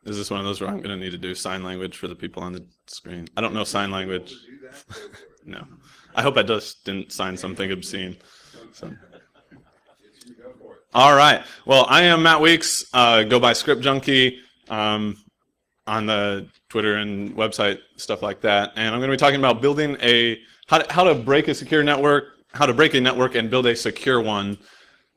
Is this one of those where I'm going to need to do sign language for the people on the screen? I don't know sign language. No. I hope I just didn't sign something obscene. So. All right. Well, I am Matt Weeks. Go by Scriptjunkie on the Twitter and website, stuff like that. And I'm going to be talking about building how to break a secure network, how to break a network and build a secure one,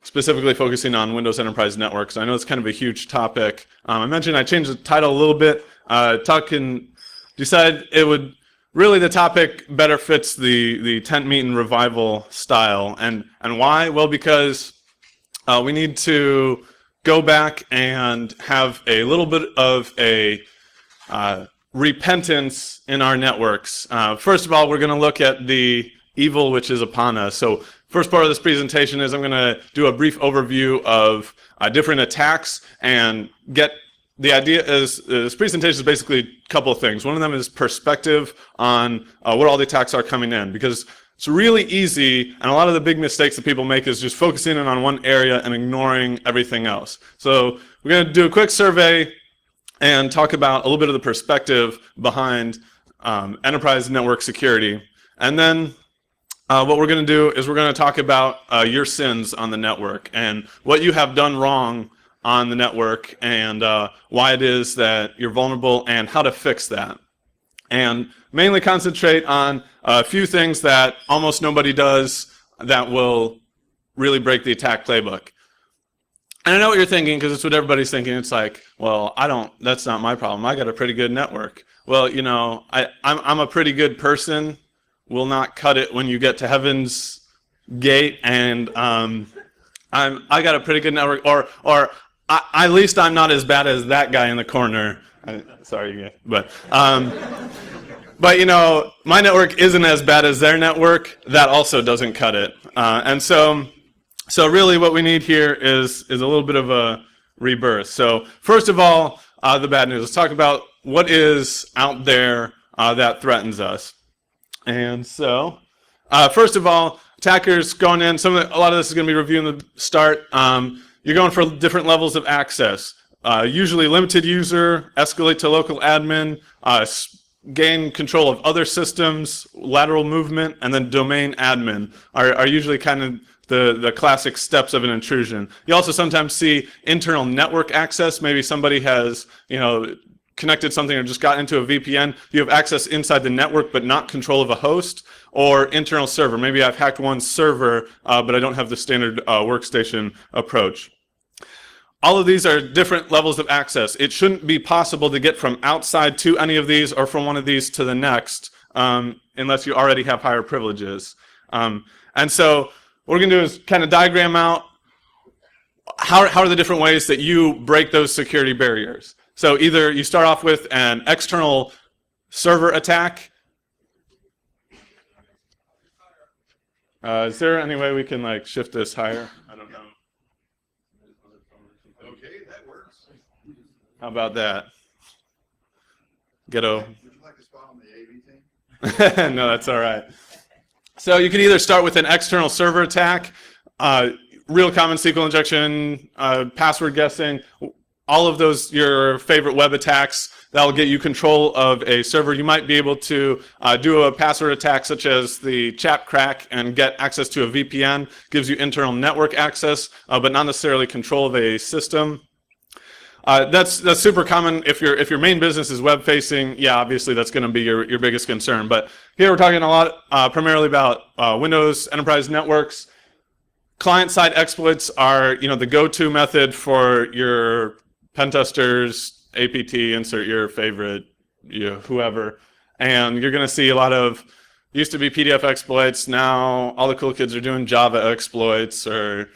specifically focusing on Windows Enterprise Networks. I know it's kind of a huge topic. I mentioned I changed the title a little bit. Tuck and decided the topic better fits the tent meeting revival style. And why? Well, because we need to go back and have a little bit of a repentance in our networks. First of all, we're going to look at the evil which is upon us. So first part of this presentation is I'm going to do a brief overview of different attacks and get the idea is this presentation is basically a couple of things. One of them is perspective on what all the attacks are coming in, because it's really easy, and a lot of the big mistakes that people make is just focusing in on one area and ignoring everything else. So we're going to do a quick survey and talk about a little bit of the perspective behind enterprise network security. And then what we're going to do is we're going to talk about your sins on the network and what you have done wrong on the network and why it is that you're vulnerable and how to fix that. And mainly concentrate on a few things that almost nobody does that will really break the attack playbook. And I know what you're thinking, because it's what everybody's thinking. It's like, well, that's not my problem. I got a pretty good network. Well, you know, I'm a pretty good person. Will not cut it when you get to heaven's gate, and I got a pretty good network, or at least I'm not as bad as that guy in the corner. Sorry, but you know, my network isn't as bad as their network. That also doesn't cut it, and so really what we need here is a little bit of a rebirth. So first of all, the bad news. Let's talk about what is out there that threatens us. And so, first of all, attackers going in. A lot of this is going to be reviewed in the start. You're going for different levels of access. Usually limited user, escalate to local admin, gain control of other systems, lateral movement, and then domain admin are usually kind of the classic steps of an intrusion. You also sometimes see internal network access. Maybe somebody has, connected something or just got into a VPN. You have access inside the network, but not control of a host, or internal server. Maybe I've hacked one server, but I don't have the standard workstation approach. All of these are different levels of access. It shouldn't be possible to get from outside to any of these or from one of these to the next unless you already have higher privileges. And so what we're going to do is kind of diagram out how are the different ways that you break those security barriers. So either you start off with an external server attack. Is there any way we can shift this higher? I don't know. Okay, that works. How about that? Ghetto. Would you like to spot on the AV team? No, that's all right. So you can either start with an external server attack, real common SQL injection, password guessing, all of those, your favorite web attacks, that'll get you control of a server. You might be able to do a password attack such as the chat crack and get access to a VPN, gives you internal network access, but not necessarily control of a system. That's super common if your main business is web facing. Yeah, obviously that's going to be your biggest concern. But here we're talking a lot primarily about Windows Enterprise Networks. Client-side exploits are the go-to method for your pen testers, APT, insert your favorite, whoever. And you're going to see a lot of, used to be PDF exploits, now all the cool kids are doing Java exploits or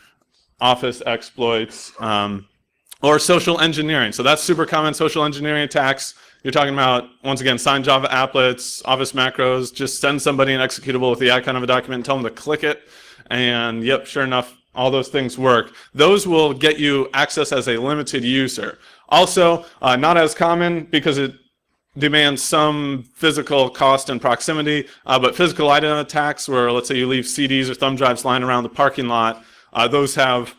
Office exploits, or social engineering. So that's super common, social engineering attacks. You're talking about, once again, signed Java applets, Office macros, just send somebody an executable with the icon of a document and tell them to click it. And yep, sure enough, all those things work. Those will get you access as a limited user. Also, not as common because it demands some physical cost and proximity, but physical item attacks where, let's say, you leave CDs or thumb drives lying around the parking lot, those have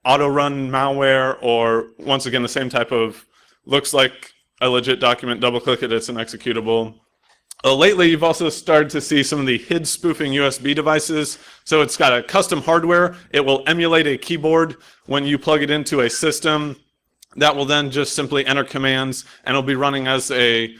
auto-run malware or, once again, the same type of, looks like a legit document, double click it, it's an executable. Lately, you've also started to see some of the HID spoofing USB devices. So it's got a custom hardware. It will emulate a keyboard when you plug it into a system. That will then just simply enter commands, and it'll be running as a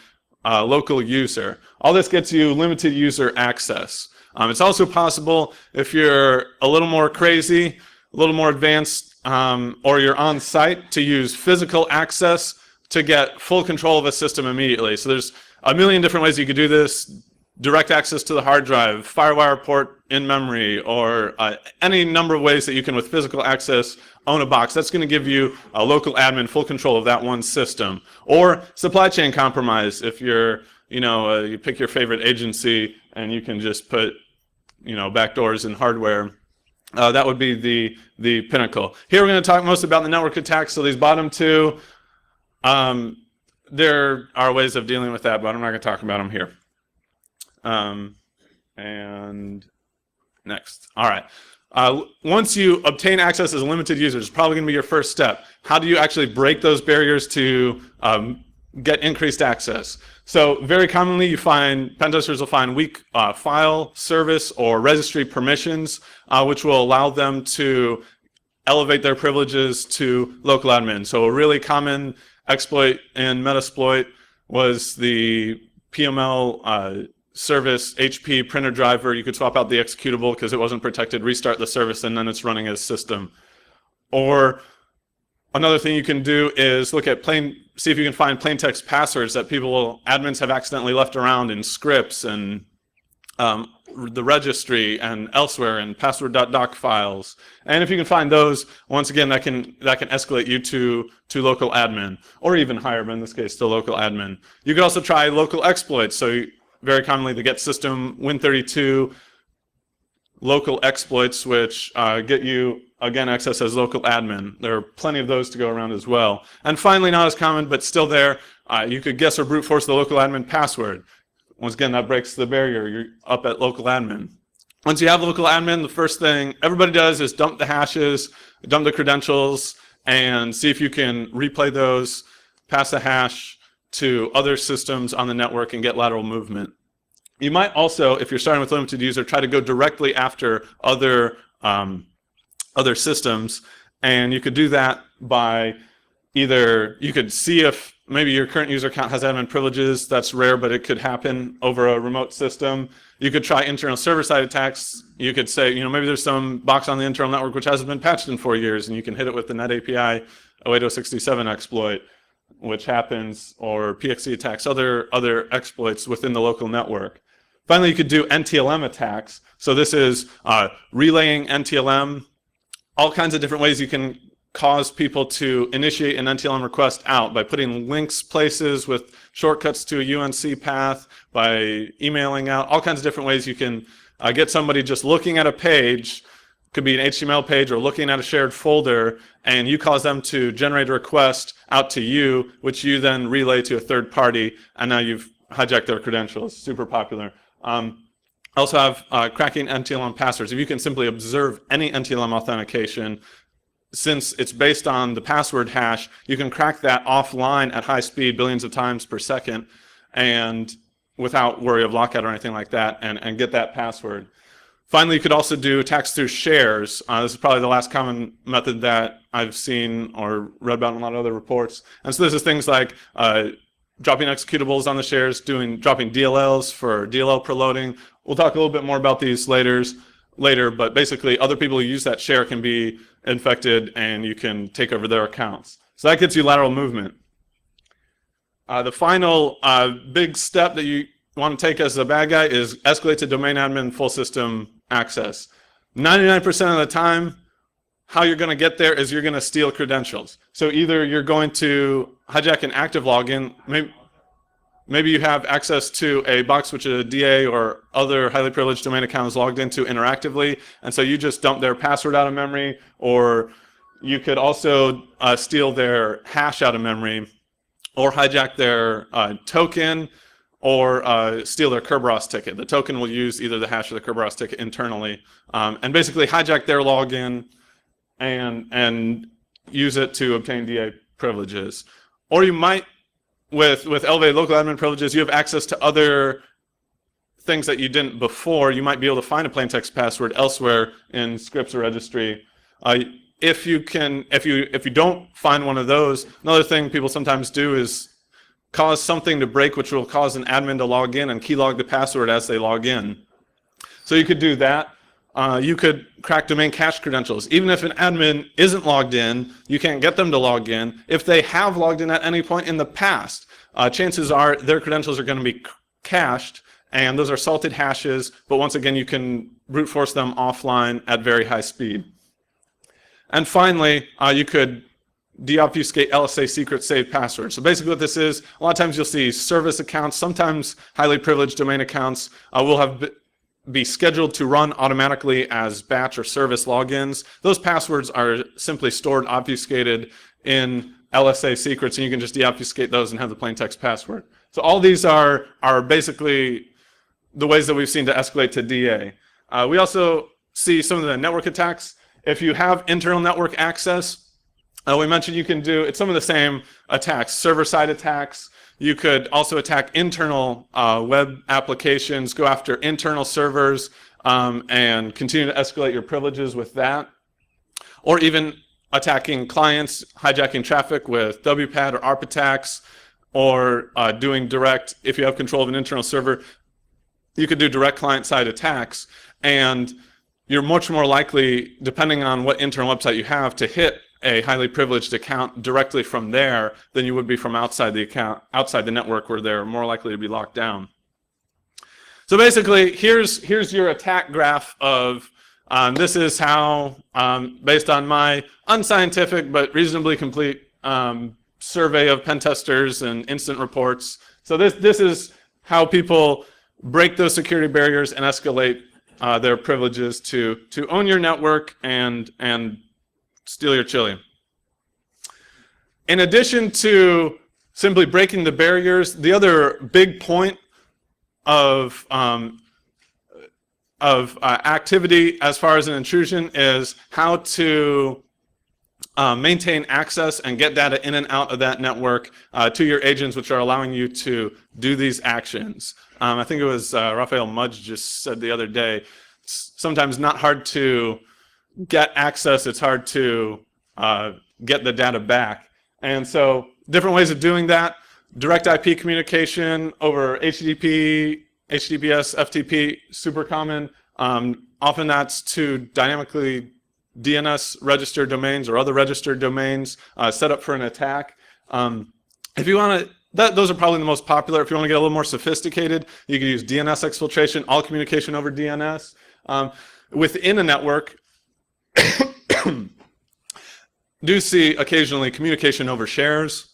local user. All this gets you limited user access. It's also possible, if you're a little more crazy, a little more advanced, or you're on site, to use physical access to get full control of a system immediately. So there's a million different ways you could do this. Direct access to the hard drive, FireWire port in memory, or any number of ways that you can, with physical access, own a box. That's going to give you a local admin full control of that one system. Or supply chain compromise. If you're, you pick your favorite agency and you can just put, backdoors in hardware. That would be the pinnacle. Here we're going to talk most about the network attacks. So these bottom two, there are ways of dealing with that, but I'm not going to talk about them here. And next. All right. Once you obtain access as a limited user, it's probably going to be your first step. How do you actually break those barriers to get increased access? So very commonly you find, pen testers will find weak file service or registry permissions, which will allow them to elevate their privileges to local admin. So a really common exploit in Metasploit was the PML service HP printer driver. You could swap out the executable because it wasn't protected, restart the service, and then it's running as system. Or another thing you can do is look at see if you can find plain text passwords that admins have accidentally left around in scripts and the registry and elsewhere in password.doc files. And if you can find those, once again, that can escalate you to local admin, or even higher, but in this case, to local admin. You could also try local exploits. So very commonly, the get system Win32 local exploits, which get you, again, access as local admin. There are plenty of those to go around as well. And finally, not as common, but still there, you could guess or brute force the local admin password. Once again, that breaks the barrier. You're up at local admin. Once you have local admin, the first thing everybody does is dump the hashes, dump the credentials, and see if you can replay those, pass the hash to other systems on the network, and get lateral movement. You might also, if you're starting with limited user, try to go directly after other systems, and you could do that by you could see if maybe your current user account has admin privileges. That's rare, but it could happen over a remote system. You could try internal server-side attacks. You could say, maybe there's some box on the internal network which hasn't been patched in 4 years, and you can hit it with the Net API 08067 exploit, which happens, or PXE attacks, other exploits within the local network. Finally, you could do NTLM attacks. So this is relaying NTLM, all kinds of different ways you can cause people to initiate an NTLM request out by putting links places with shortcuts to a UNC path, by emailing out, all kinds of different ways you can get somebody just looking at a page, could be an HTML page, or looking at a shared folder, and you cause them to generate a request out to you, which you then relay to a third party, and now you've hijacked their credentials. Super popular. Also have cracking NTLM passwords. If you can simply observe any NTLM authentication, since it's based on the password hash, you can crack that offline at high speed, billions of times per second, and without worry of lockout or anything like that, and get that password. Finally, you could also do attacks through shares. This is probably the last common method that I've seen or read about in a lot of other reports. And so this is things like dropping executables on the shares, dropping DLLs for DLL preloading. We'll talk a little bit more about these later, but basically other people who use that share can be infected and you can take over their accounts. So that gets you lateral movement. The final big step that you want to take as a bad guy is escalate to domain admin full system access. 99% of the time, how you're going to get there is you're going to steal credentials. So either you're going to hijack an active login, maybe you have access to a box which a DA or other highly privileged domain account is logged into interactively, and so you just dump their password out of memory, or you could also steal their hash out of memory, or hijack their token, or steal their Kerberos ticket. The token will use either the hash or the Kerberos ticket internally, and basically hijack their login and use it to obtain DA privileges. Or you might with elevated local admin privileges, you have access to other things that you didn't before. You might be able to find a plain text password elsewhere in scripts or registry. If you don't find one of those, another thing people sometimes do is cause something to break, which will cause an admin to log in and keylog the password as they log in. So you could do that. You could crack domain cache credentials. Even if an admin isn't logged in, you can't get them to log in. If they have logged in at any point in the past, chances are their credentials are going to be cached, and those are salted hashes, but once again, you can brute force them offline at very high speed. And finally, you could deobfuscate LSA secret saved passwords. So basically what this is, a lot of times you'll see service accounts, sometimes highly privileged domain accounts will be scheduled to run automatically as batch or service logins. Those passwords are simply stored obfuscated in LSA secrets, and you can just deobfuscate those and have the plain text password. So all these are basically the ways that we've seen to escalate to DA. We also see some of the network attacks. If you have internal network access, we mentioned you can do, it's some of the same attacks, server-side attacks. You could also attack internal web applications, go after internal servers, and continue to escalate your privileges with that. Or even attacking clients, hijacking traffic with WPAD or ARP attacks, or doing direct, if you have control of an internal server, you could do direct client-side attacks. And you're much more likely, depending on what internal website you have, to hit a highly privileged account directly from there than you would be from outside the account, outside the network, where they're more likely to be locked down. So basically, here's your attack graph of, this is how, based on my unscientific but reasonably complete survey of pen testers and incident reports. So this is how people break those security barriers and escalate their privileges to own your network and steal your chili. In addition to simply breaking the barriers, the other big point of activity as far as an intrusion is how to maintain access and get data in and out of that network to your agents, which are allowing you to do these actions. I think it was Raphael Mudge just said the other day, it's sometimes not hard to get access, it's hard to get the data back. And so different ways of doing that: direct IP communication over HTTP, HTTPS, FTP, super common. Often that's to dynamically DNS registered domains or other registered domains set up for an attack. If you want to, those are probably the most popular. If you want to get a little more sophisticated, you can use DNS exfiltration, all communication over DNS. Within a network, do see occasionally communication over shares.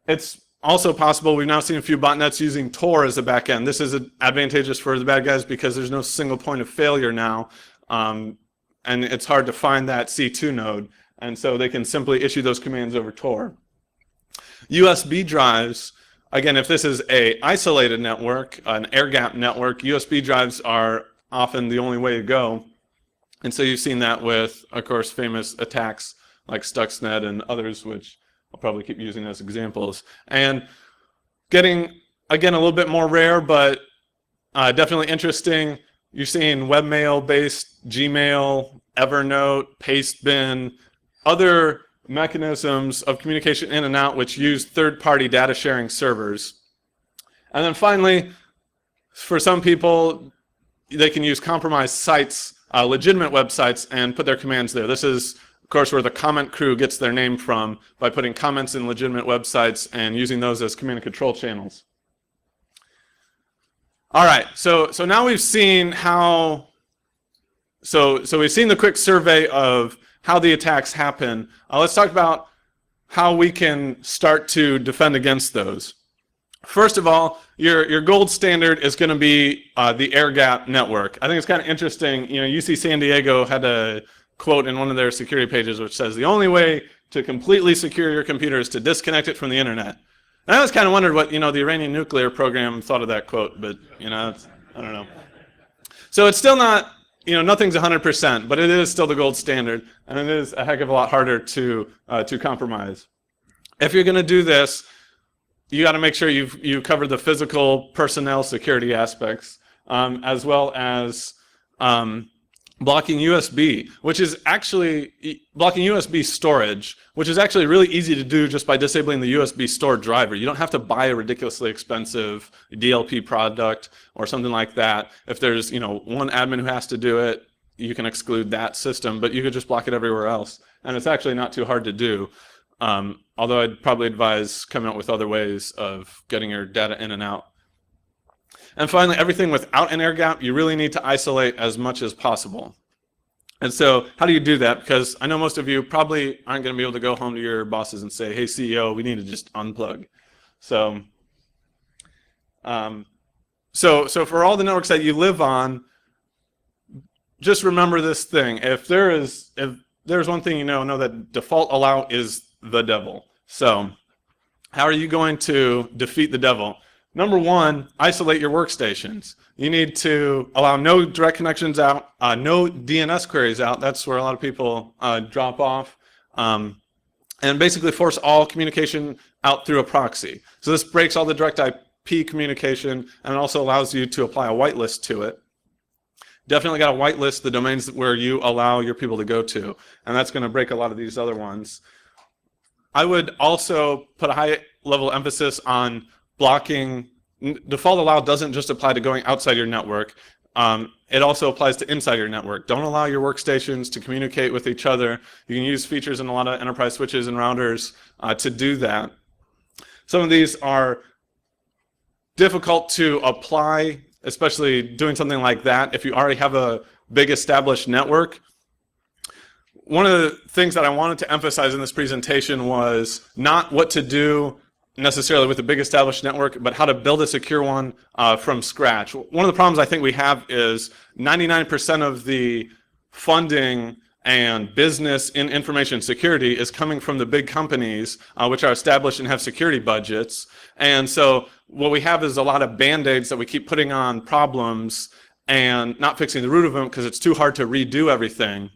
It's also possible, we've now seen a few botnets using Tor as a backend. This is advantageous for the bad guys because there's no single point of failure now, and it's hard to find that C2 node, and so they can simply issue those commands over Tor. USB drives, again, if this is a isolated network, an air-gapped network, USB drives are often the only way to go. And so you've seen that with, of course, famous attacks like Stuxnet and others, which I'll probably keep using as examples. And getting, again, a little bit more rare, but definitely interesting, you're seeing webmail-based Gmail, Evernote, Pastebin, other mechanisms of communication in and out which use third-party data sharing servers. And then finally, for some people, they can use compromised sites, legitimate websites, and put their commands there. This is, of course, where the comment crew gets their name from, by putting comments in legitimate websites and using those as command and control channels. All right, so now we've seen how, so we've seen the quick survey of how the attacks happen. Let's talk about how we can start to defend against those. First of all, your gold standard is going to be the air-gapped network. I think it's kind of interesting. You know, UC San Diego had a quote in one of their security pages which says, "The only way to completely secure your computer is to disconnect it from the internet." And I always kind of wondered what, you know, the Iranian nuclear program thought of that quote, but, you know, I don't know. So it's still not, you know, nothing's 100%, but it is still the gold standard, and it is a heck of a lot harder to compromise. If you're going to do this, you got to make sure you cover the physical personnel security aspects, as well as blocking USB, which is actually blocking USB storage, which is actually really easy to do just by disabling the USB store driver. You don't have to buy a ridiculously expensive DLP product or something like that. If there's one admin who has to do it, you can exclude that system, but you could just block it everywhere else. And it's actually not too hard to do. Although I'd probably advise coming up with other ways of getting your data in and out. And finally, everything without an air gap, you really need to isolate as much as possible. And so how do you do that? Because I know most of you probably aren't going to be able to go home to your bosses and say, hey, CEO, we need to just unplug. So for all the networks that you live on, just remember this thing. If there's one thing know that default allow is the devil. So how are you going to defeat the devil? Number one, isolate your workstations. You need to allow no direct connections out, no DNS queries out. That's where a lot of people drop off. And basically force all communication out through a proxy. So this breaks all the direct IP communication and it also allows you to apply a whitelist to it. Definitely got to whitelist the domains where you allow your people to go to. And that's going to break a lot of these other ones. I would also put a high level emphasis on blocking. Default allow doesn't just apply to going outside your network. It also applies to inside your network. Don't allow your workstations to communicate with each other. You can use features in a lot of enterprise switches and routers to do that. Some of these are difficult to apply, especially doing something like that if you already have a big established network. One of the things that I wanted to emphasize in this presentation was not what to do necessarily with a big established network, but how to build a secure one from scratch. One of the problems I think we have is 99% of the funding and business in information security is coming from the big companies, which are established and have security budgets. And so what we have is a lot of band-aids that we keep putting on problems and not fixing the root of them because it's too hard to redo everything,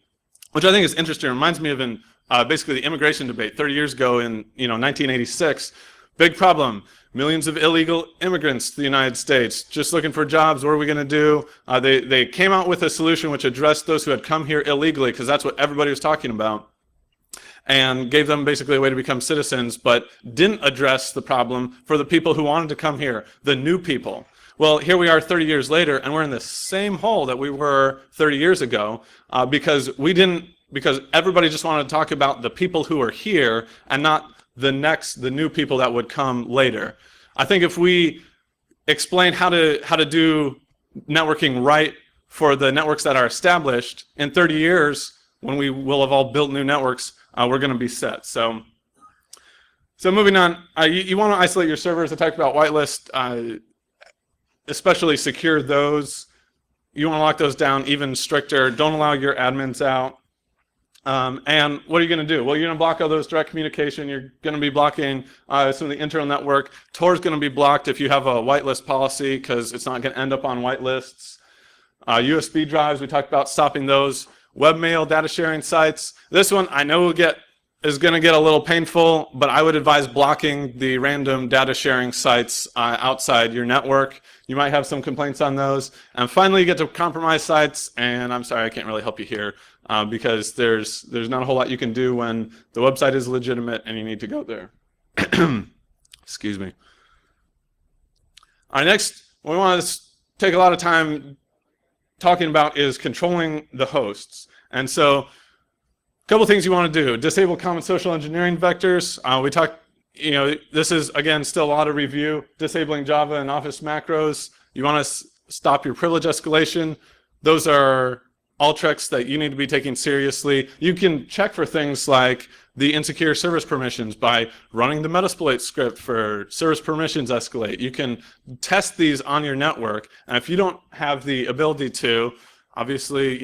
which I think is interesting. It reminds me of basically the immigration debate 30 years ago in 1986. Big problem. Millions of illegal immigrants to the United States, just looking for jobs. What are we going to do? They came out with a solution which addressed those who had come here illegally, because that's what everybody was talking about, and gave them basically a way to become citizens, but didn't address the problem for the people who wanted to come here, the new people. Well, here we are 30 years later, and we're in the same hole that we were 30 years ago because everybody just wanted to talk about the people who are here and not the new people that would come later. I think if we explain how to do networking right for the networks that are established, in 30 years, when we will have all built new networks, we're going to be set. So moving on, you want to isolate your servers. I talked about whitelist, especially secure those. You want to lock those down even stricter. Don't allow your admins out. And what are you going to do? Well, you're going to block all those direct communication. You're going to be blocking some of the internal network. Tor is going to be blocked if you have a whitelist policy because it's not going to end up on whitelists. USB drives, we talked about stopping those. Webmail, data sharing sites. This one I know is going to get a little painful, but I would advise blocking the random data sharing sites outside your network. You might have some complaints on those. And finally, you get to compromised sites, and I'm sorry I can't really help you here because there's not a whole lot you can do when the website is legitimate and you need to go there. Excuse me. All right, next, what we want to take a lot of time talking about is controlling the hosts. And so a couple things you want to do. Disable common social engineering vectors. We talked, this is, again, still a lot of review. Disabling Java and Office macros. You want to stop your privilege escalation. Those are all checks that you need to be taking seriously. You can check for things like the insecure service permissions by running the Metasploit script for service permissions escalate. You can test these on your network, and if you don't have the ability to, obviously,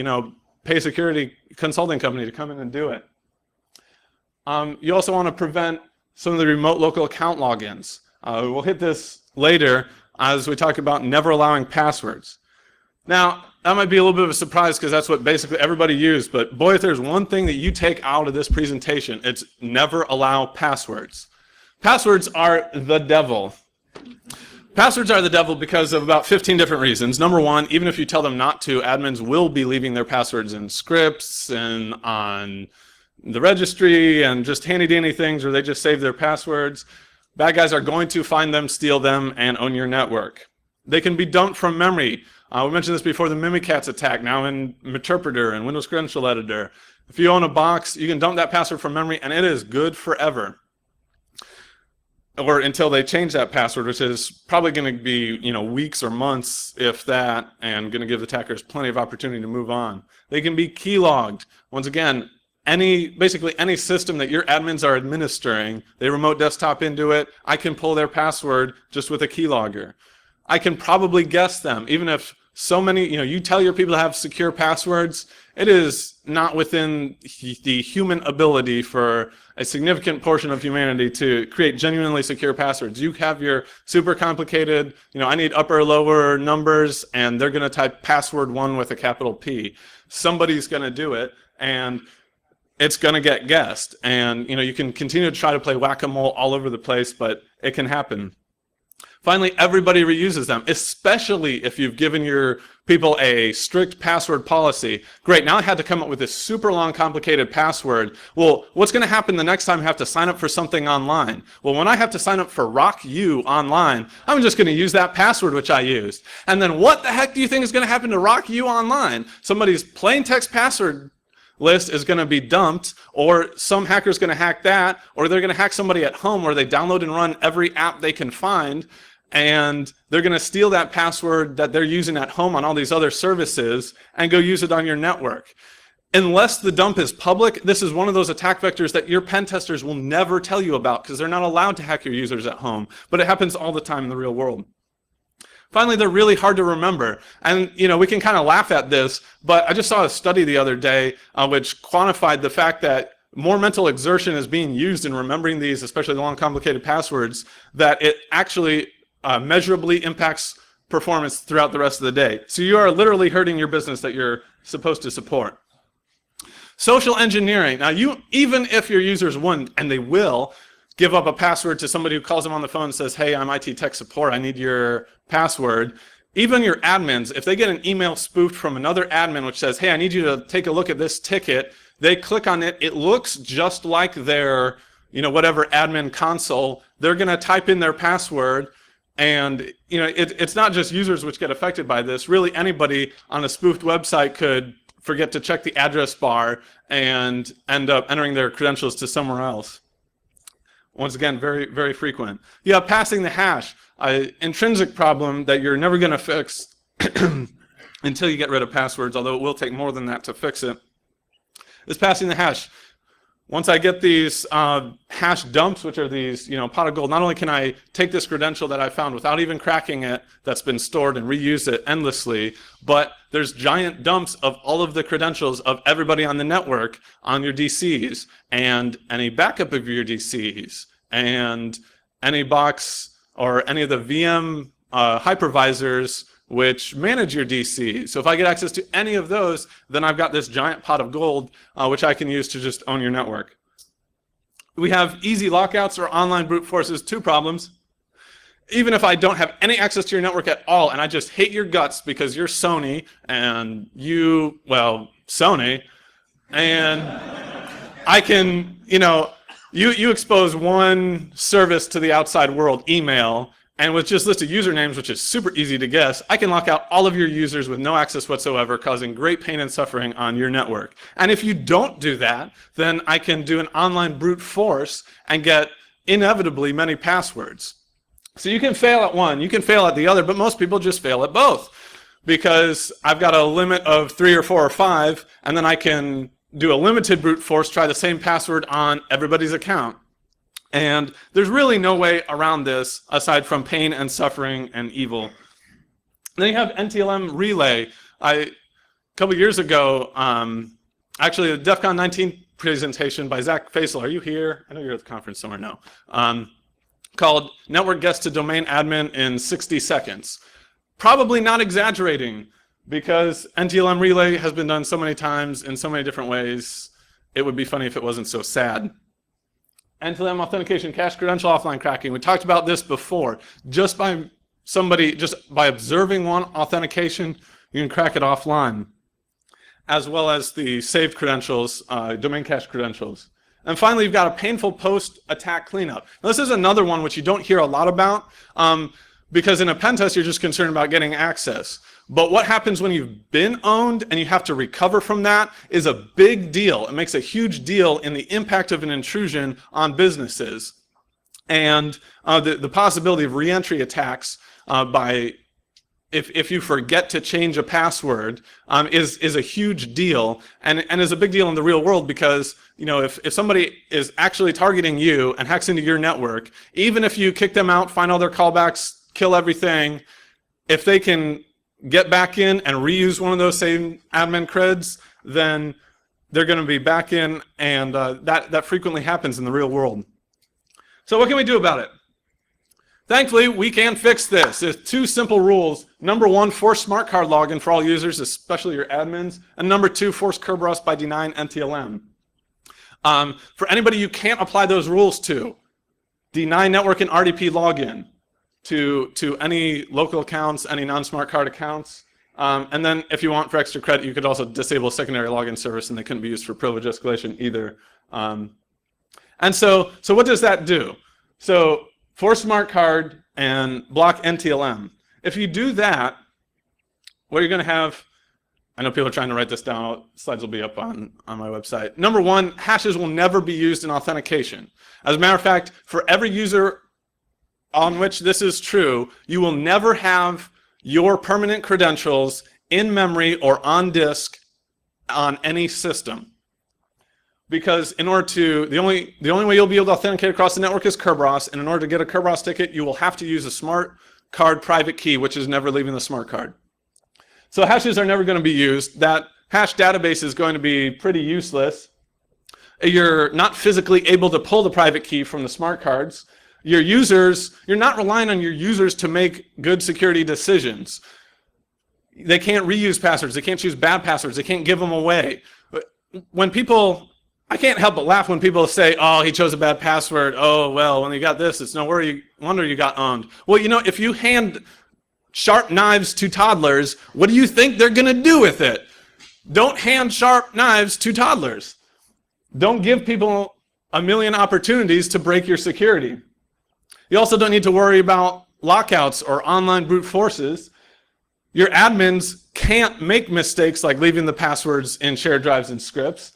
pay a security consulting company to come in and do it. You also want to prevent some of the remote local account logins. We'll hit this later as we talk about never allowing passwords. Now, that might be a little bit of a surprise because that's what basically everybody used, but boy, if there's one thing that you take out of this presentation, it's never allow passwords. Passwords are the devil. Passwords are the devil because of about 15 different reasons. Number one, even if you tell them not to, admins will be leaving their passwords in scripts and on the registry and just handy-dandy things where they just save their passwords. Bad guys are going to find them, steal them, and own your network. They can be dumped from memory. We mentioned this before, the Mimikatz attack, now in Meterpreter and Windows Credential Editor. If you own a box, you can dump that password from memory, and it is good forever. Or until they change that password, which is probably going to be, weeks or months, if that, and going to give attackers plenty of opportunity to move on. They can be keylogged. Once again, basically any system that your admins are administering, they remote desktop into it, I can pull their password just with a keylogger. I can probably guess them, even if so many, you tell your people to have secure passwords, it is not within the human ability for a significant portion of humanity to create genuinely secure passwords. You have your super complicated, I need upper, lower numbers, and they're going to type password 1 with a capital P. Somebody's going to do it, and it's going to get guessed. And, you can continue to try to play whack-a-mole all over the place, but it can happen. Finally, everybody reuses them, especially if you've given your people a strict password policy. Great, now I had to come up with this super long, complicated password. Well, what's going to happen the next time I have to sign up for something online? Well, when I have to sign up for RockU online, I'm just going to use that password which I used. And then what the heck do you think is going to happen to RockU online? Somebody's plain text password list is going to be dumped, or some hacker's going to hack that, or they're going to hack somebody at home where they download and run every app they can find, and they're going to steal that password that they're using at home on all these other services and go use it on your network. Unless the dump is public, this is one of those attack vectors that your pen testers will never tell you about because they're not allowed to hack your users at home, but it happens all the time in the real world. Finally, they're really hard to remember. And, we can kind of laugh at this, but I just saw a study the other day which quantified the fact that more mental exertion is being used in remembering these, especially the long, complicated passwords, that it actually measurably impacts performance throughout the rest of the day. So you are literally hurting your business that you're supposed to support. Social engineering. Now, even if your users wouldn't, and they will, give up a password to somebody who calls them on the phone and says, hey, I'm IT tech support, I need your password. Even your admins, if they get an email spoofed from another admin which says, hey, I need you to take a look at this ticket, they click on it, it looks just like their, whatever admin console, they're going to type in their password, and it's not just users which get affected by this. Really, anybody on a spoofed website could forget to check the address bar and end up entering their credentials to somewhere else. Once again, very, very frequent. You have passing the hash, an intrinsic problem that you're never going to fix until you get rid of passwords, although it will take more than that to fix it, is passing the hash. Once I get these hash dumps, which are these pot of gold, not only can I take this credential that I found without even cracking it, that's been stored, and reuse it endlessly, but there's giant dumps of all of the credentials of everybody on the network on your DCs, and any backup of your DCs, and any box or any of the VM hypervisors which manage your DC. So if I get access to any of those, then I've got this giant pot of gold which I can use to just own your network. We have easy lockouts or online brute forces, 2 problems. Even if I don't have any access to your network at all, and I just hate your guts because you're Sony, and Sony, and I can, you expose one service to the outside world, email, and with just listed usernames, which is super easy to guess, I can lock out all of your users with no access whatsoever, causing great pain and suffering on your network. And if you don't do that, then I can do an online brute force and get inevitably many passwords. So you can fail at one, you can fail at the other, but most people just fail at both because I've got a limit of 3 or 4 or 5, and then I can do a limited brute force, try the same password on everybody's account. And there's really no way around this aside from pain and suffering and evil. Then you have NTLM Relay. A couple years ago, actually the DEF CON 19 presentation by Zach Faisal, are you here? I know you're at the conference somewhere, no. Called Network Guest to Domain Admin in 60 Seconds. Probably not exaggerating, because NTLM Relay has been done so many times in so many different ways. It would be funny if it wasn't so sad. end-to-end authentication, cache credential offline cracking. We talked about this before. Just by observing one authentication, you can crack it offline, as well as the saved credentials, domain cache credentials. And finally, you've got a painful post-attack cleanup. Now, this is another one which you don't hear a lot about, because in a pen test, you're just concerned about getting access. But what happens when you've been owned and you have to recover from that is a big deal. It makes a huge deal in the impact of an intrusion on businesses. And the possibility of reentry attacks if you forget to change a password is a huge deal, and is a big deal in the real world, because if somebody is actually targeting you and hacks into your network, even if you kick them out, find all their callbacks, kill everything, if they can get back in and reuse one of those same admin creds, then they're going to be back in, and that frequently happens in the real world. So what can we do about it? Thankfully, we can fix this. There's two simple rules. Number one, force smart card login for all users, especially your admins. And number two, force Kerberos by denying NTLM. For anybody you can't apply those rules to, deny network and RDP login to any local accounts, any non-smart card accounts. And then if you want for extra credit, you could also disable secondary login service, and they couldn't be used for privilege escalation either. And so what does that do? So force smart card and block NTLM. If you do that, what you're going to have, I know people are trying to write this down, slides will be up on my website. Number one, hashes will never be used in authentication. As a matter of fact, for every user on which this is true, you will never have your permanent credentials in memory or on disk on any system. Because the only way you'll be able to authenticate across the network is Kerberos, and in order to get a Kerberos ticket, you will have to use a smart card private key, which is never leaving the smart card. So hashes are never going to be used. That hash database is going to be pretty useless. You're not physically able to pull the private key from the smart cards. You're not relying on your users to make good security decisions. They can't reuse passwords. They can't choose bad passwords. They can't give them away. I can't help but laugh when people say, oh, he chose a bad password. Oh, well, when you got this, it's no wonder you got owned. Well, if you hand sharp knives to toddlers, what do you think they're going to do with it? Don't hand sharp knives to toddlers. Don't give people a million opportunities to break your security. You also don't need to worry about lockouts or online brute forces. Your admins can't make mistakes like leaving the passwords in shared drives and scripts.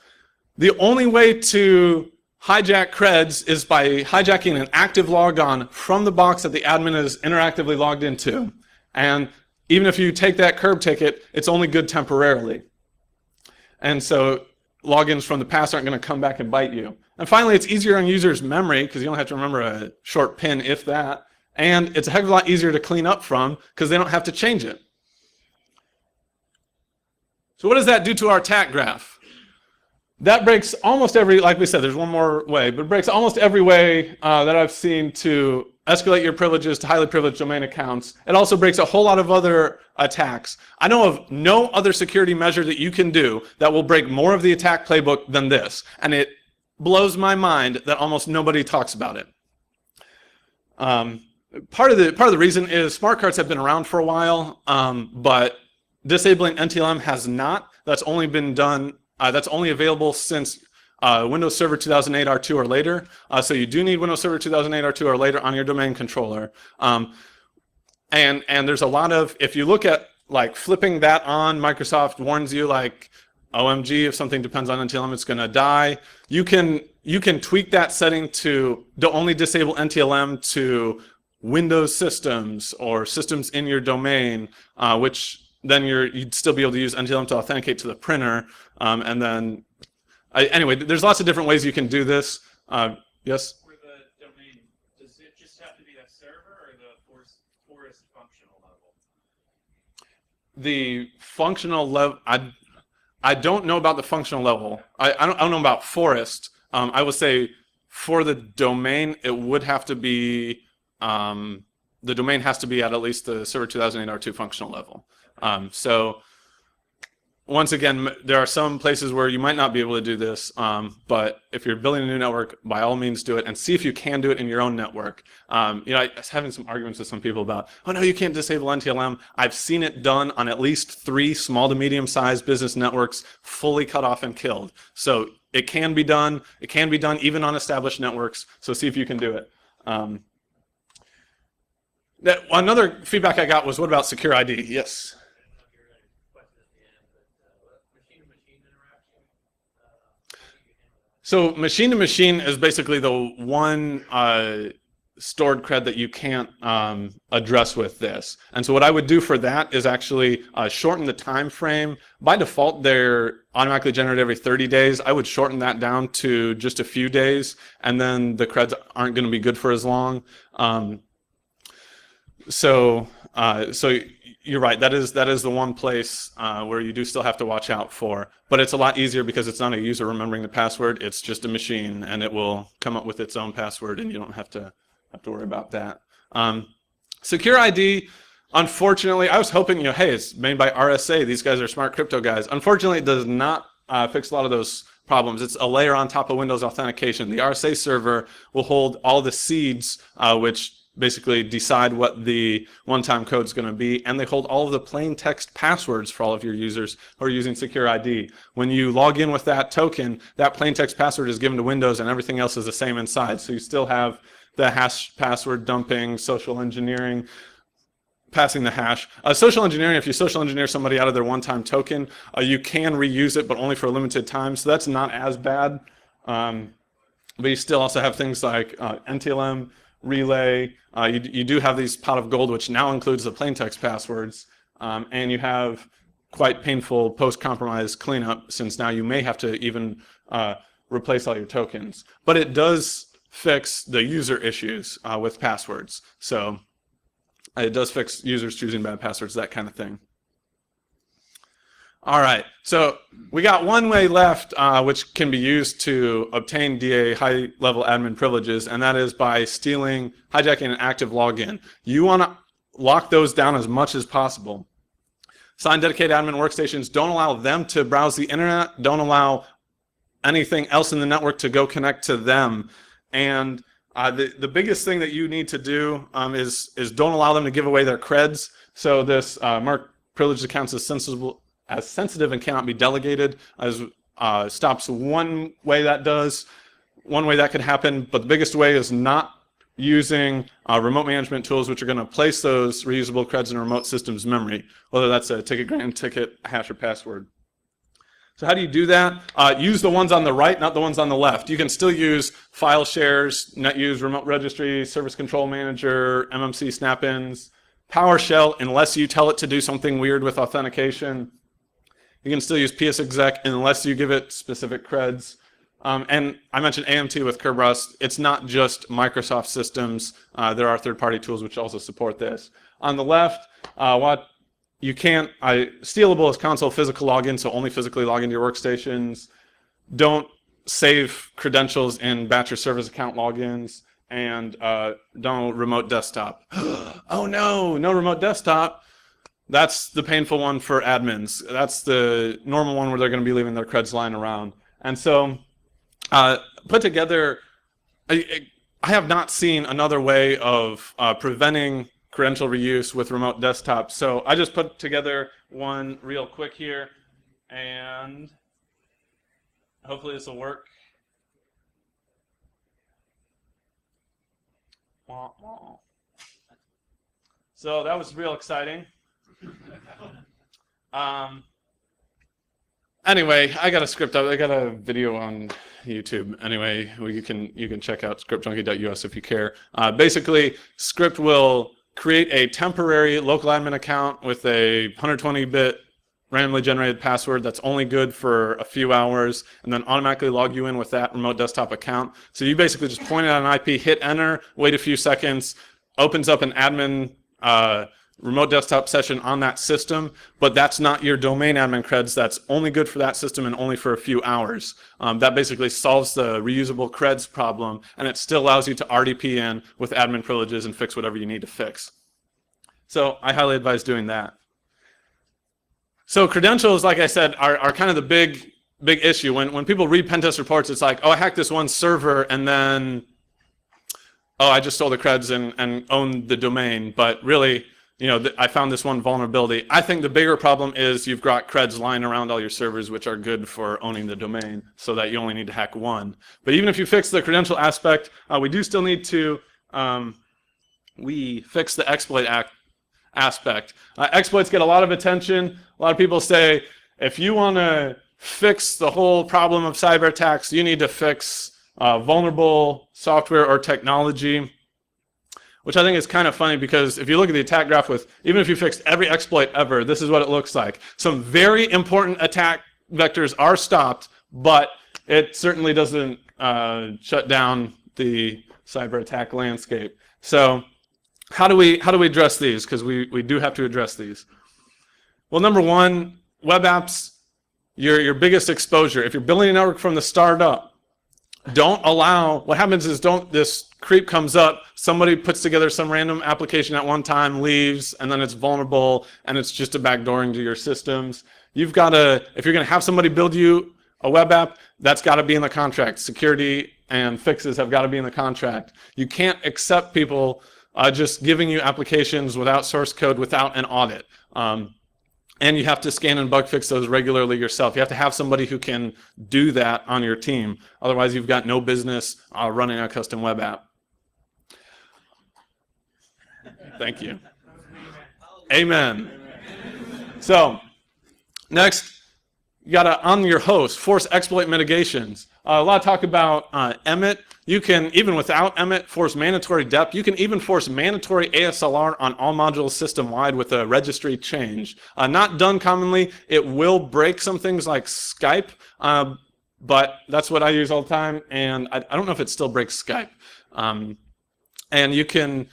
The only way to hijack creds is by hijacking an active logon from the box that the admin is interactively logged into. And even if you take that curb ticket, it's only good temporarily. And so logins from the past aren't going to come back and bite you. And finally, it's easier on users' memory because you don't have to remember a short pin, if that. And it's a heck of a lot easier to clean up from because they don't have to change it. So what does that do to our attack graph? That breaks almost like we said, there's one more way, but it breaks almost every way that I've seen to escalate your privileges to highly privileged domain accounts. It also breaks a whole lot of other attacks. I know of no other security measure that you can do that will break more of the attack playbook than this. And it blows my mind that almost nobody talks about it. Part of the reason is smart cards have been around for a while, but disabling NTLM has not. That's only been done. That's only available since Windows Server 2008 R2 or later. So you do need Windows Server 2008 R2 or later on your domain controller. And there's a lot of, if you look at like flipping that on, Microsoft warns you like, OMG, if something depends on NTLM, it's going to die. You can tweak that setting to only disable NTLM to Windows systems or systems in your domain, which then you'd still be able to use NTLM to authenticate to the printer. And then, anyway, there's lots of different ways you can do this. Yes? For the domain, does it just have to be a server or the forest functional level? The functional level, I don't know about the functional level. I don't know about forest. I would say for the domain, it would have to be, the domain has to be at least the Server 2008 R2 functional level. So once again, there are some places where you might not be able to do this, but if you're building a new network, by all means do it and see if you can do it in your own network. I was having some arguments with some people about, oh no, you can't disable NTLM. I've seen it done on at least 3 small to medium-sized business networks, fully cut off and killed. So it can be done. It can be done even on established networks. So see if you can do it. Another feedback I got was, what about secure ID? Yes. So machine-to-machine is basically the one stored cred that you can't address with this. And so what I would do for that is actually shorten the time frame. By default, they're automatically generated every 30 days. I would shorten that down to just a few days, and then the creds aren't going to be good for as long. So you're right. That is the one place where you do still have to watch out for. But it's a lot easier because it's not a user remembering the password. It's just a machine, and it will come up with its own password, and you don't have to worry about that. Secure ID, unfortunately, I was hoping, hey, it's made by RSA. These guys are smart crypto guys. Unfortunately, it does not fix a lot of those problems. It's a layer on top of Windows authentication. The RSA server will hold all the seeds, which basically decide what the one-time code is going to be, and they hold all of the plain text passwords for all of your users who are using Secure ID. When you log in with that token, that plain text password is given to Windows, and everything else is the same inside. So you still have the hash password dumping, social engineering, passing the hash. Social engineering, if you social engineer somebody out of their one-time token, you can reuse it, but only for a limited time, so that's not as bad. But you still also have things like NTLM, relay. You do have these pot of gold, which now includes the plain text passwords, and you have quite painful post-compromise cleanup, since now you may have to even replace all your tokens. But it does fix the user issues with passwords. So it does fix users choosing bad passwords, that kind of thing. All right, so we got one way left, which can be used to obtain DA high-level admin privileges, and that is by hijacking an active login. You want to lock those down as much as possible. Sign dedicated admin workstations. Don't allow them to browse the internet. Don't allow anything else in the network to go connect to them. And the biggest thing that you need to do is don't allow them to give away their creds. So this mark privileged accounts as sensitive and cannot be delegated stops one way that does. One way that could happen, but the biggest way is not using remote management tools, which are going to place those reusable creds in a remote system's memory, whether that's a ticket grant, ticket, hash, or password. So how do you do that? Use the ones on the right, not the ones on the left. You can still use file shares, NetUse, remote registry, service control manager, MMC snap-ins, PowerShell, unless you tell it to do something weird with authentication. You can still use PSExec unless you give it specific creds. And I mentioned AMT with Kerberos. It's not just Microsoft systems. There are third-party tools which also support this. On the left, what you can't, stealable is console physical login, so only physically log into your workstations. Don't save credentials in batch or service account logins, and don't remote desktop. Oh no, no remote desktop. That's the painful one for admins. That's the normal one where they're going to be leaving their creds lying around. And so put together, I have not seen another way of preventing credential reuse with remote desktop. So I just put together one real quick here, and hopefully this will work. So that was real exciting. Anyway, I got a script. I got a video on YouTube. Anyway, you can check out scriptjunkie.us if you care. Basically, script will create a temporary local admin account with a 120-bit randomly generated password that's only good for a few hours, and then automatically log you in with that remote desktop account. So you basically just point it at an IP, hit enter, wait a few seconds, opens up an admin remote desktop session on that system, but that's not your domain admin creds. That's only good for that system and only for a few hours. That basically solves the reusable creds problem, and it still allows you to RDP in with admin privileges and fix whatever you need to fix. So I highly advise doing that. So credentials, like I said, are kind of the big issue. When people read pen test reports, it's like, oh, I hacked this one server and then, oh, I just stole the creds and owned the domain. But really, I found this one vulnerability. I think the bigger problem is you've got creds lying around all your servers, which are good for owning the domain, so that you only need to hack one. But even if you fix the credential aspect, we do still need to fix the exploit aspect. Exploits get a lot of attention. A lot of people say, if you want to fix the whole problem of cyber attacks, you need to fix vulnerable software or technology, which I think is kind of funny, because if you look at the attack graph even if you fixed every exploit ever, this is what it looks like. Some very important attack vectors are stopped, but it certainly doesn't shut down the cyber attack landscape. So how do we address these? Because we do have to address these. Well, number one, web apps, your biggest exposure. If you're building a network from the start up, don't allow, what happens is this creep comes up, somebody puts together some random application at one time, leaves, and then it's vulnerable, and it's just a backdoor into your systems. You've got to, if you're going to have somebody build you a web app, that's got to be in the contract. Security and fixes have got to be in the contract. You can't accept people just giving you applications without source code, without an audit. And you have to scan and bug fix those regularly yourself. You have to have somebody who can do that on your team. Otherwise, you've got no business running a custom web app. Thank you. Amen. So, next, you got to, on your host, force exploit mitigations. A lot of talk about Emmet. You can, even without Emmet, force mandatory DEP. You can even force mandatory ASLR on all modules system-wide with a registry change. Not done commonly. It will break some things like Skype, but that's what I use all the time, and I don't know if it still breaks Skype. And you can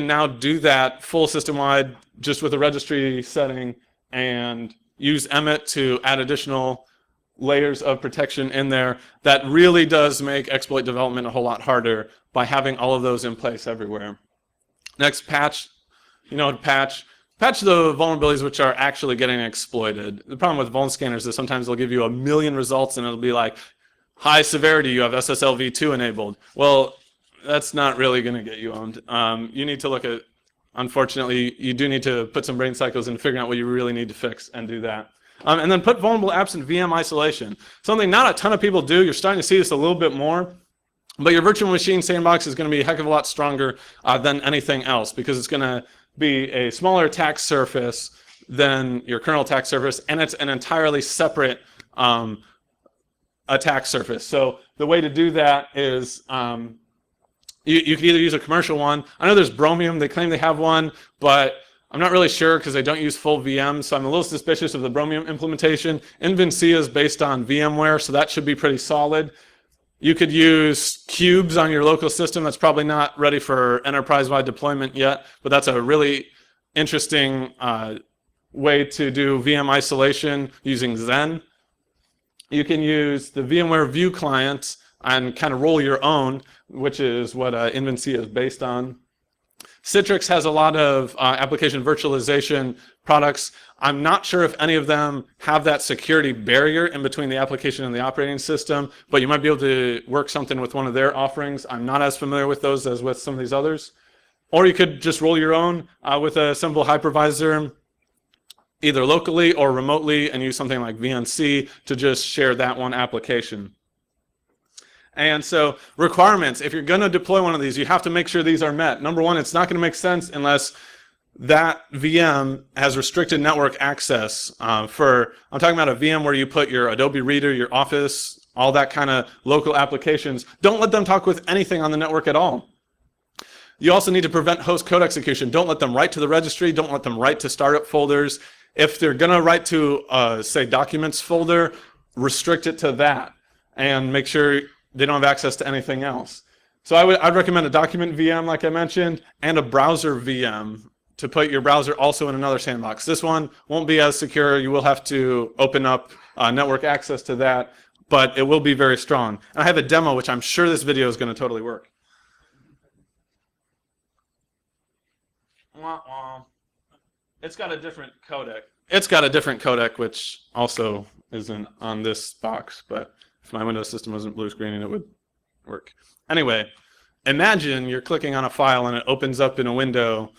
now do that full system-wide just with a registry setting and use Emmet to add additional layers of protection in there. That really does make exploit development a whole lot harder by having all of those in place everywhere. Next, patch. Patch the vulnerabilities which are actually getting exploited. The problem with vuln scanners is sometimes they'll give you 1 million results and it'll be like, high severity, you have SSLv2 enabled. Well, that's not really going to get you owned. You need to look at, unfortunately, you do need to put some brain cycles into figuring out what you really need to fix and do that. And then put vulnerable apps in VM isolation. Something not a ton of people do. You're starting to see this a little bit more. But your virtual machine sandbox is going to be a heck of a lot stronger than anything else, because it's going to be a smaller attack surface than your kernel attack surface, and it's an entirely separate attack surface. So the way to do that is you can either use a commercial one. I know there's Bromium. They claim they have one, but I'm not really sure because they don't use full VMs, so I'm a little suspicious of the Bromium implementation. Invincia is based on VMware, so that should be pretty solid. You could use cubes on your local system. That's probably not ready for enterprise-wide deployment yet, but that's a really interesting way to do VM isolation using Xen. You can use the VMware View client and kind of roll your own, which is what Invincia is based on. Citrix has a lot of application virtualization products. I'm not sure if any of them have that security barrier in between the application and the operating system, but you might be able to work something with one of their offerings. I'm not as familiar with those as with some of these others. Or you could just roll your own with a simple hypervisor, either locally or remotely, and use something like VNC to just share that one application. And so requirements, if you're going to deploy one of these, you have to make sure these are met. Number one, it's not going to make sense unless that VM has restricted network access. I'm talking about a VM where you put your Adobe Reader, your Office, all that kind of local applications. Don't let them talk with anything on the network at all. You also need to prevent host code execution. Don't let them write to the registry. Don't let them write to startup folders. If they're going to write to, say, documents folder, restrict it to that and make sure they don't have access to anything else. So I'd recommend a document VM, like I mentioned, and a browser VM to put your browser also in another sandbox. This one won't be as secure. You will have to open up network access to that, but it will be very strong. And I have a demo, which I'm sure this video is going to totally work. It's got a different codec. It's got a different codec, which also isn't on this box, but if my Windows system wasn't blue screening, it would work. Anyway, imagine you're clicking on a file and it opens up in a window,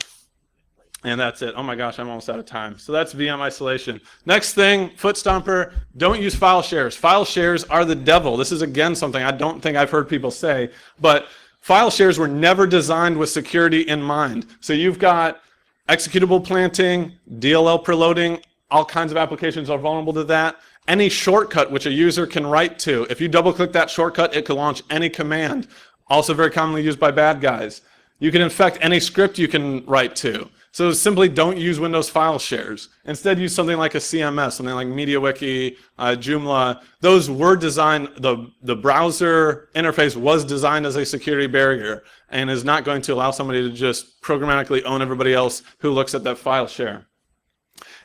and that's it. Oh my gosh, I'm almost out of time. So that's VM isolation. Next thing, foot stomper, don't use file shares. File shares are the devil. This is, again, something I don't think I've heard people say, but file shares were never designed with security in mind. So you've got executable planting, DLL preloading, all kinds of applications are vulnerable to that. Any shortcut which a user can write to, if you double click that shortcut, it can launch any command, also very commonly used by bad guys. You can infect any script you can write to. So simply don't use Windows file shares. Instead, use something like a CMS, something like MediaWiki, Joomla. Those were designed, the browser interface was designed as a security barrier and is not going to allow somebody to just programmatically own everybody else who looks at that file share.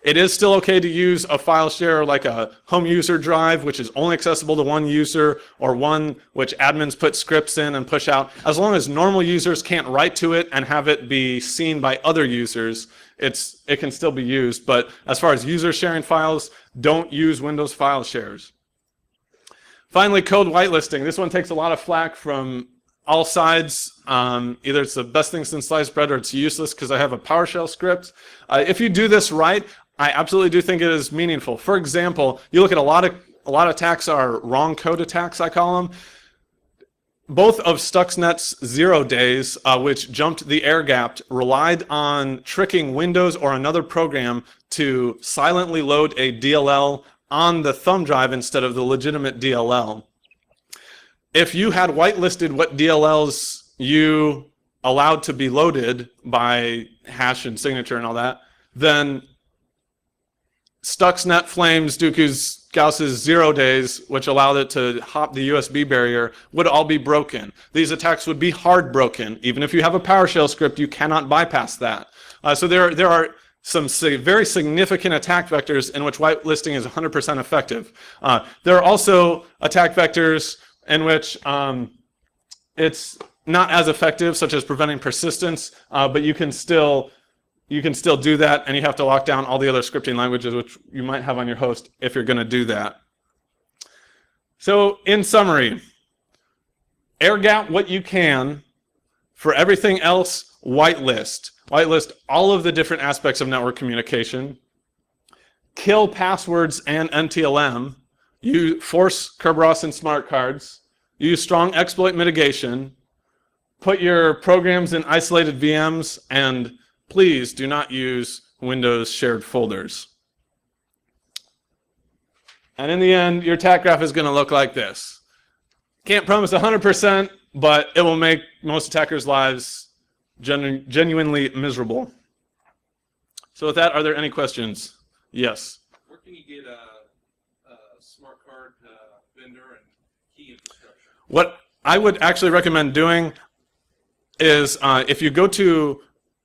It is still okay to use a file share like a home user drive, which is only accessible to one user, or one which admins put scripts in and push out. As long as normal users can't write to it and have it be seen by other users, it can still be used. But as far as user sharing files, don't use Windows file shares. Finally, code whitelisting. This one takes a lot of flack from all sides. Either it's the best thing since sliced bread or it's useless because I have a PowerShell script. If you do this right, I absolutely do think it is meaningful. For example, you look at a lot of attacks are wrong code attacks, I call them. Both of Stuxnet's 0 days, which jumped the air gap, relied on tricking Windows or another program to silently load a DLL on the thumb drive instead of the legitimate DLL. If you had whitelisted what DLLs you allowed to be loaded by hash and signature and all that, then Stuxnet, Flames, Dooku's, Gauss's 0 days, which allowed it to hop the USB barrier, would all be broken. These attacks would be hard broken. Even if you have a PowerShell script, you cannot bypass that. So there are some very significant attack vectors in which whitelisting is 100% effective. There are also attack vectors in which it's not as effective, such as preventing persistence, but you can still do that, and you have to lock down all the other scripting languages which you might have on your host if you're going to do that. So in summary, air gap what you can. For everything else, whitelist. Whitelist all of the different aspects of network communication. Kill passwords and NTLM. You force Kerberos and smart cards. Use strong exploit mitigation. Put your programs in isolated VMs, and please do not use Windows shared folders. And in the end, your attack graph is going to look like this. Can't promise 100%, but it will make most attackers' lives genuinely miserable. So with that, are there any questions? Yes. Where can you get a smart card vendor and key infrastructure? What I would actually recommend doing is if you go to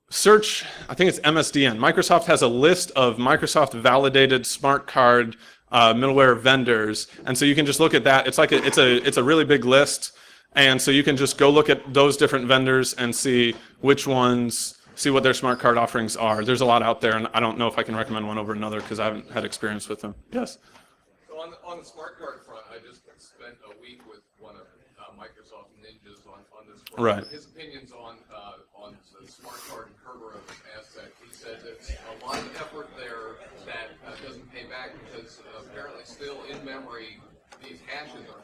search, I think it's MSDN. Microsoft has a list of Microsoft validated smart card middleware vendors, and so you can just look at that. It's like it's a really big list, and so you can just go look at those different vendors and see which ones, see what their smart card offerings are. There's a lot out there, and I don't know if I can recommend one over another because I haven't had experience with them. Yes. So on the smart card front, I just spent a week with one of Microsoft ninjas on this front. Right. His opinions on the smart card and Kerberos aspect. He said there's a lot of effort there that doesn't pay back because apparently still in memory these hashes are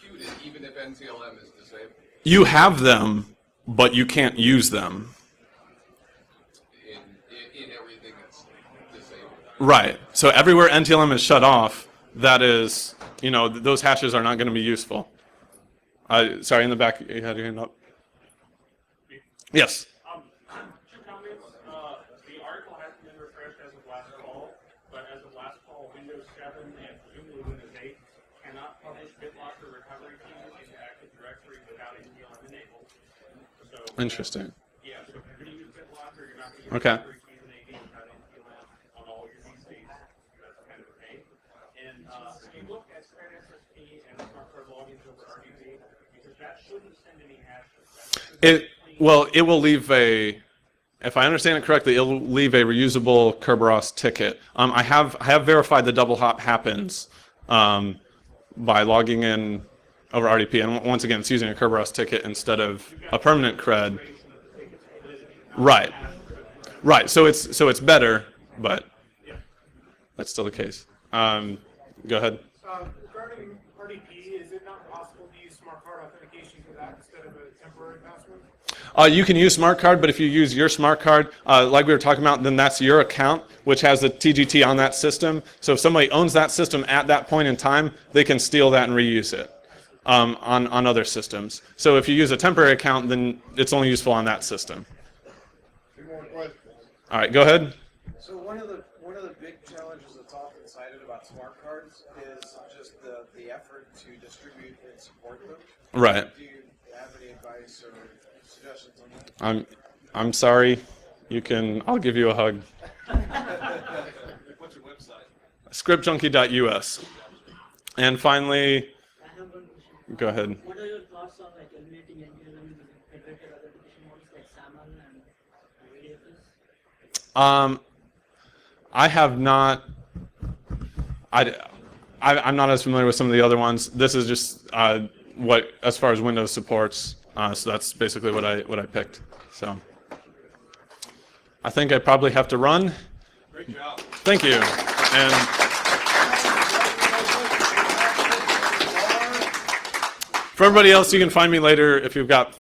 computed even if NTLM is disabled. You have them, but you can't use them. In everything that's disabled. Right. So everywhere NTLM is shut off, that is, those hashes are not going to be useful. Sorry, in the back, you had your hand up. Yes. Two comments. The article hasn't been refreshed as of last fall, but as of last fall, Windows 7 and presumably Windows 8 cannot publish BitLocker recovery keys into Active Directory without NTLM enabled. So, Interesting. Yeah, so if you're going to use BitLocker, you're not going to use Okay. recovery keys in AD without NTLM on all your PCs. That's kind of a pain. And if you look at SSP and smart card logins over RDP, because that shouldn't send any hashes. It will leave a if I understand it correctly, it'll leave a reusable Kerberos ticket. I have verified the double hop happens by logging in over RDP, and once again, it's using a Kerberos ticket instead of a permanent cred. Right, right. So it's better, but that's still the case. Go ahead. Regarding RDP, is it not possible to use smart card authentication for that instead of a temporary password? You can use smart card, but if you use your smart card, like we were talking about, then that's your account, which has the TGT on that system. So if somebody owns that system at that point in time, they can steal that and reuse it on other systems. So if you use a temporary account, then it's only useful on that system. Two more questions. All right, go ahead. So one of the big challenges that's often cited about smart cards is just the effort to distribute and support them. Right. Do you have any advice or suggestions on that? I'm sorry. I'll give you a hug. What's your website? Scriptjunkie.us. And finally, I have one question. go ahead. What are your thoughts on like eliminating NPLM using federated authentication models like SAML and ADFS? I have not. I'm not as familiar with some of the other ones. This is just what, as far as Windows supports. So that's basically what I picked. So I think I probably have to run. Great job. Thank you. And for everybody else, you can find me later if you've got